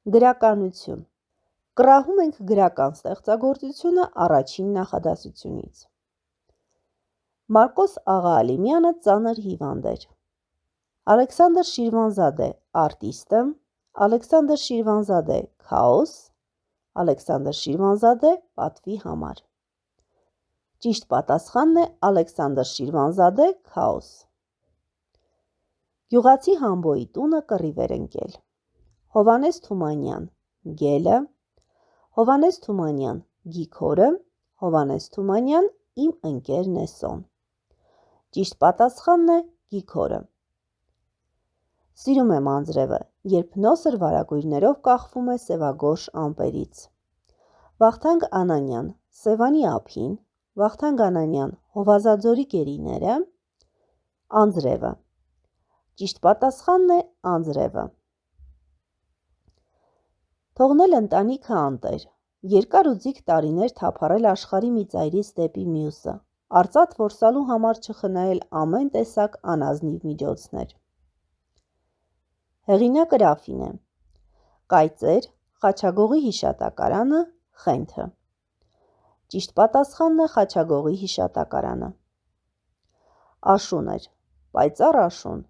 Գրականություն։ Կռահում ենք գրական ստեղծագործությունը առաջին նախադասությունից։ Մարկոս աղա Ալիմյանը ծանր հիվանդ էր։ Ալեքսանդր Շիրվանզադե արտիստը, Ալեքսանդր Շիրվանզադե քաոս, Ալեքսանդր Շիրվանզադե պատվի համար։ Ճիշտ պատասխանն է Ալեքսանդր Շիրվանզադե քաոս։ Գյուղացի Համբոյի տունը կռիվ էր ընկել։ Հովհաննես Թումանյան գելը, Հովհաննես Թումանյան գիքորը, Հովհաննես Թումանյան իմ ընկերն է Սոն։ Ճիշտ պատասխանն է գիքորը։ Սիրում եմ անձրևը, երբ նոսր վարագույրներով կախվում է սևագորշ ամպերից։ Վախթանգ Անանյան Սևանի ափին, Վախթանգ Անանյան Հովազաձորի գերիները, անձրևը։ Ճիշտ պատասխանն է անձրևը։ Թողնել ընտանիքը անտեր, երկար ու ձիգ տարիներ թափառել աշխարհի մի ծայրից դեպի մյուսը, արծաթ որսալու համար չխնայել ամեն տեսակ անազնիվ միջոցներ։ Հեղինակը Ռաֆին է։ Կայծեր, Խաչագողի հիշատակարանը, Խենթը։ Ճիշտ պատասխանն է Խաչագողի հիշատակարանը։ Աշուն էր, պայծառ աշուն,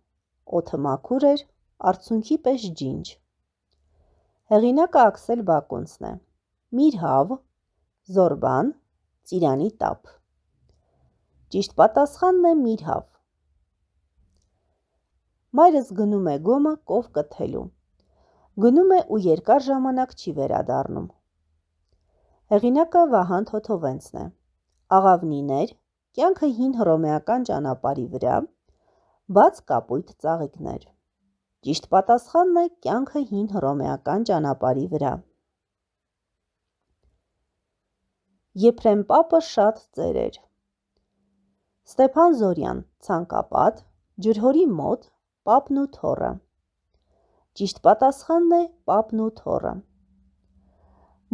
օդը մաքուր էր, արցունքի պես ջինջ։ Հեղինակը Աքսել Բակունցն է։ Միրհավ, Զորբան, Ծիրանի տապ։ Ճիշտ պատասխանն է Միրհավ։ Մայրս գնում է գոմը կով կթելու։ Գնում է ու երկար ժամանակ չի վերադառնում։ Հեղինակը Վահան Թոթովենցն է։ Աղավնիներ, կյանքը հին հռոմեական ճանապարհի վրա, բաց կապույտ ծաղիկներ։ Ճիշտ պատասխանն է կյանքը հին հռոմեական ճանապարհի վրա։ Եփրեմ պապը շատ ծեր էր։ Ստեփան Զորյան ցանկապատ, ջրհորի մոտ, պապն ու թոռը։ Ճիշտ պատասխանն է պապն ու թոռը։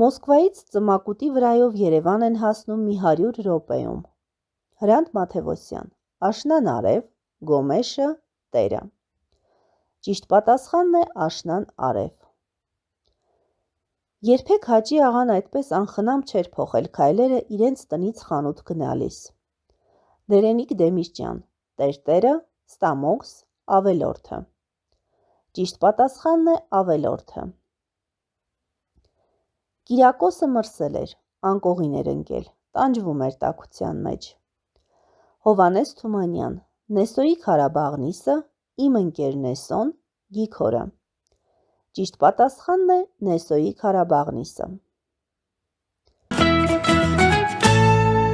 Մոսկվայից ծմակուտի վրայով Երևան են հասնում մի 100 րոպեում։ Հրանտ Մաթևոսյան, Աշնան Արև, Գոմեշը, տերը։ Ճիշտ պատասխանն է Աշնան Արև։ Երբեք Հաճի աղան այդպես անխնամ չէր փոխել քայլերը իրենց տնից խանութ գնալիս։ Դերենիկ Դեմիրճյան, Տերտերը, Ստամոքս, ավելորդը։ Ճիշտ պատասխանն է ավելորդը։ Կիրակոսը մրսել էր, անկողին էր ընկել, տանջվում էր տաքության մեջ։ Հովհաննես Թումանյան, Նեսոյի Ղարաբաղնիսը, իմ ընկեր Նեսոն, գիքորը։ Ճիշտ պատասխանն է Նեսոյի Ղարաբաղնիսը։